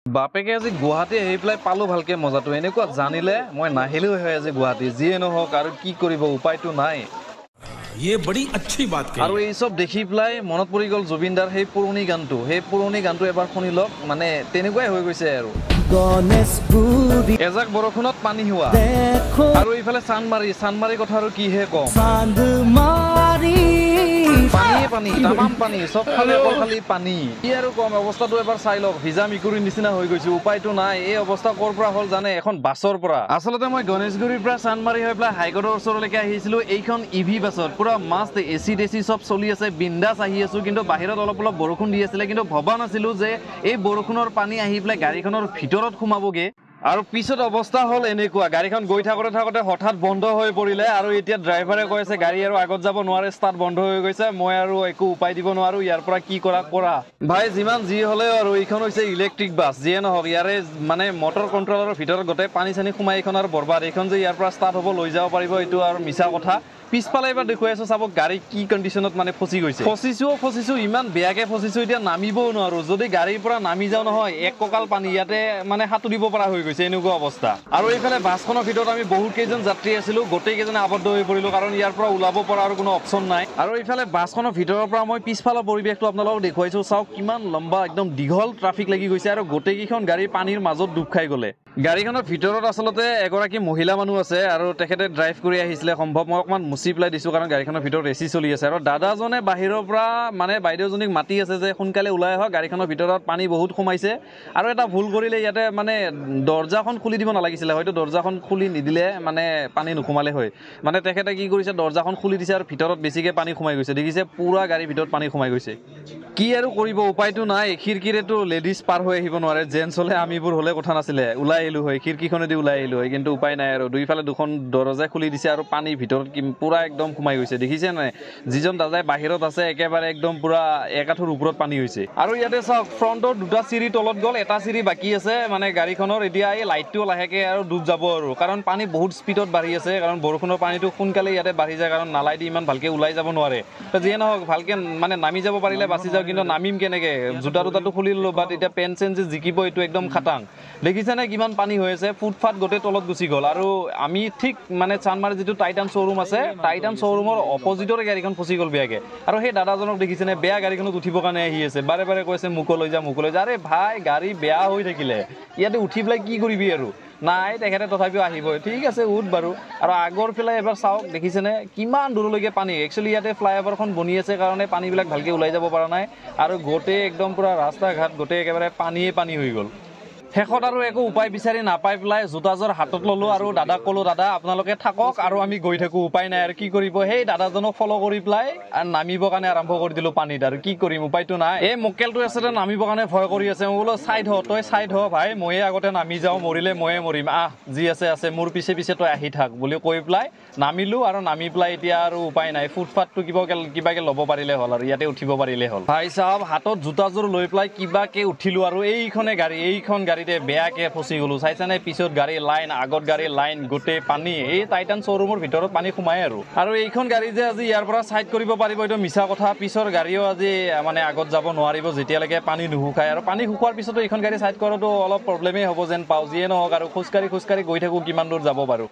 বাপেকে আজি গুৱাহাটী আহি পেলাই পালো ভালকে মজাটো এনেকুৱা জানিলে মই নাহিলেও হয় আজি গুৱাহাটী যিয়ে নহওক আৰু কি কৰিব উপায়টো নাই ये बड़ी अच्छी बात कही আৰু এই সব দেখি পেলাই মনত পৰি গ'ল জুবিনদাৰ সেই পুৰণি গানটো এবাৰ শুনি লওক মানে তেনেকুৱাই হৈ গৈছে আৰু এজাক বৰষুণত পানী হোৱা আৰু এইফালে চানমাৰি কথা আৰু কিহে কম পানী তামাম পানী সব ফালে খালি পানী কি আৰু কম অৱস্থাটো এবাৰ চাই লওক ভিজা মিকুৰীৰ নিচিনা হৈ গৈছে উপায়টো নাই এই অৱস্থা কৰ পৰা হ'ল জানে এখন বাছৰ পৰা আচলতে মই গণেশগুৰিৰ পৰা চানমাৰি হৈ পেলাই হাইকোৰ্টৰ ওচৰলৈকে আহিছিলো এইখন ইভি বাছত পুৰা মাষ্ট এচি টেচি সব চলি আছে বিন্দাছ আহি আছো কিন্তু বাহিৰত অলপ বৰষুণ দি আছিলে কিন্তু ভবা নাছিলো যে এই বৰষুণৰ পানী আহি পেলাই গাড়ীখনৰ ভিতৰত সোমাবগে আৰু পিছত অৱস্থা হ'ল এনেকুৱা গাড়ীখন গৈ থাকোতে হঠাৎ বন্ধ হৈ পৰিলে আৰু এতিয়া ড্ৰাইভাৰে কৈছে গাড়ী আৰু আগত যাব নোৱাৰে ষ্টাৰ্ট বন্ধ হৈ গৈছে মই আৰু একো উপায় দিব নোৱাৰো ইয়াৰ পৰা কি কৰা ভাই যিমান যি হ'লেও আৰু এইখন হৈছে ইলেক্ট্ৰিক বাছ যিয়ে নহওক ইয়াৰে মানে মটৰ কণ্ট্ৰলৰ ভিতৰত গোটেই পানী চানী সোমাই এইখন আৰু বৰবাদ এইখন যে ইয়াৰ পৰা ষ্টাৰ্ট হ'ব লৈ যাব পাৰিব এইটো আৰু মিছা কথা পিছফালে এবাৰ দেখুৱাই আছো চাব গাড়ী কি কণ্ডিশ্যনত মানে ফচি গৈছে ফচিছো ইমান বেয়াকে ফচিছো এতিয়া নামিবও নোৱাৰো যদি গাড়ীৰ পৰা নামি যাও নহয় এক কঁকাল পানী ইয়াতে মানে সাঁতুৰিব পৰা হৈ গৈছে এনেকুৱা অৱস্থা আৰু এইফালে বাছখনৰ ভিতৰত আমি বহুত কেইজন যাত্ৰী আছিলো গোটেই কেইজনে আবদ্ধ হৈ পৰিলো কাৰণ ইয়াৰ পৰা ওলাব পৰা আৰু কোনো অপচন নাই আৰু এইফালে বাছখনৰ ভিতৰৰ পৰা মই পিছফালৰ পৰিৱেশটো আপোনালোকক দেখুৱাইছো চাওক কিমান লম্বা একদম দীঘল ট্ৰাফিক লাগি গৈছে আৰু গোটেই কেইখন গাড়ী পানীৰ মাজত ডুব খাই গ'লে গাড়ীখনৰ ভিতৰত আচলতে এগৰাকী মহিলা মানুহ আছে আৰু তেখেতে ড্ৰাইভ কৰি আহিছিলে সম্ভৱ মই অকমান মুচি পেলাই দিছো কাৰণ গাড়ীখনৰ ভিতৰত এচি চলি আছে আৰু দাদাজনে বাহিৰৰ পৰা মানে বাইদেউজনীক মাতি আছে যে সোনকালে ওলাই আহক গাড়ীখনৰ ভিতৰত পানী বহুত সোমাইছে আৰু এটা ভুল কৰিলে ইয়াতে মানে দৰ্জাখন খুলি দিব নালাগিছিলে হয়তো দৰ্জাখন খুলি নিদিলে মানে পানী নুসুমালে হয় মানে তেখেতে কি কৰিছে দৰ্জাখন খুলি দিছে আৰু ভিতৰত বেছিকে পানী সোমাই গৈছে দেখিছে পুৰা গাড়ীৰ ভিতৰত পানী সোমাই গৈছে কি আৰু কৰিব উপায়টো নাই খিৰিকীৰেতো লেডিজ পাৰ হৈ আহিব নোৱাৰে জেন্টছ হলে আমিবোৰ হলে কথা নাছিলে ওলাই আহিলো হয় খিৰিকীখনেদি ওলাই আহিলো হয় কিন্তু উপায় নাই আৰু দুইফালে দুখন দৰজা খুলি দিছে আৰু পানীৰ ভিতৰত পুৰা একদম সোমাই গৈছে দেখিছে নাই যিজন দাদাই বাহিৰত আছে একেবাৰে একদম পুৰা একাঠুৰ ওপৰত পানী হৈছে আৰু ইয়াতে চাওক ফ্ৰণ্টৰ দুটা চিৰি তলত গ'ল এটা চিৰি বাকী আছে মানে গাড়ীখনৰ এতিয়া এই লাইটটো লাহেকে আৰু ডুব যাব আৰু কাৰণ পানী বহুত স্পীডত বাঢ়ি আছে কাৰণ বৰষুণৰ পানীটো সোনকালে ইয়াতে বাঢ়ি যায় কাৰণ নালাই দি ইমান ভালকে ওলাই যাব নোৱাৰে যিয়ে নহওক ভালকে মানে নামি যাব পাৰিলে বাচি যাওক কিন্তু নামিম কেনেকে জোতা দুটাটো খুলি ললো বাট এতিয়া পেন চেন যে জিকিব এইটো একদম খাটাং দেখিছেনে কিমান পানী হৈ আছে ফুটফাট গোটেই তলত গুচি গ'ল আৰু আমি ঠিক মানে চানমাৰি যিটো টাইটান শ্ব'ৰুম আছে টাইটান শ্ব'ৰুমৰ অপজিটৰে গাড়ীখন ফচি গ'ল বেয়াকে আৰু সেই দাদাজনক দেখিছেনে বেয়া গাড়ীখনত উঠিবৰ কাৰণে আহি আছে বাৰে কৈছে মোকো লৈ যা আৰে ভাই গাড়ী বেয়া হৈ থাকিলে ইয়াতে উঠি পেলাই কি কৰিবি আৰু নাই তেখেতে তথাপিও আহিবই ঠিক আছে উঠ বাৰু আৰু আগৰ ফালে এবাৰ চাওক দেখিছেনে কিমান দূৰলৈকে পানী একচুৱেলি ইয়াতে ফ্লাইঅভাৰখন বনি আছে কাৰণে পানীবিলাক ভালকে ওলাই যাব পৰা নাই আৰু গোটেই একদম পুৰা ৰাস্তা ঘাট গোটেই একেবাৰে পানী হৈ গ'ল শেষত আৰু একো উপায় বিচাৰি নাপাই পেলাই জোতাযোৰ হাতত ললো আৰু দাদাক ক'লো দাদা আপোনালোকে থাকক আৰু আমি গৈ থাকো উপায় নাই আৰু কি কৰিব সেই দাদাজনক ফ'ল' কৰি পেলাই নামিবৰ কাৰণে আৰম্ভ কৰি দিলো পানীত আৰু কি কৰিম উপায়টো নাই এই মক্কেলটো আছে নামিবৰ কাৰণে ভয় কৰি আছে মই বোলো তই চাইড হ ভাই ময়ে আগতে নামি যাওঁ মৰিলে ময়ে মৰিম যি আছে মোৰ পিছে তই আহি থাক বুলি কৈ পেলাই নামিলো আৰু নামি পেলাই এতিয়া আৰু উপায় নাই ফুটপাথটো কিবাকে ল'ব পাৰিলে হ'ল আৰু ইয়াতে উঠিব পাৰিলে হ'ল ভাই চাহাব হাতত জোতাযোৰ লৈ পেলাই কিবাকে উঠিলো আৰু এইখন গাড়ীতে বেয়াকে ফচি গলো চাইছানে পিছত গাড়ী লাইন আগত গাড়ী লাইন গোটেই পানী এই টাইটান শ্ব'ৰুমৰ ভিতৰত পানী সোমাই আৰু এইখন গাড়ী যে আজি ইয়াৰ পৰা চাইড কৰিব পাৰিব এইটো মিছা কথা পিছৰ গাড়ীও আজি মানে আগত যাব নোৱাৰিব যেতিয়ালৈকে পানী নুশুকায় আৰু পানী শুকোৱাৰ পিছতো এইখন গাড়ী চাইড কৰাটো অলপ প্ৰব্লেমেই হ'ব যেন পাওঁ যিয়ে নহওক আৰু খোজকাঢ়ি গৈ থাকো কিমান দূৰ যাব বাৰু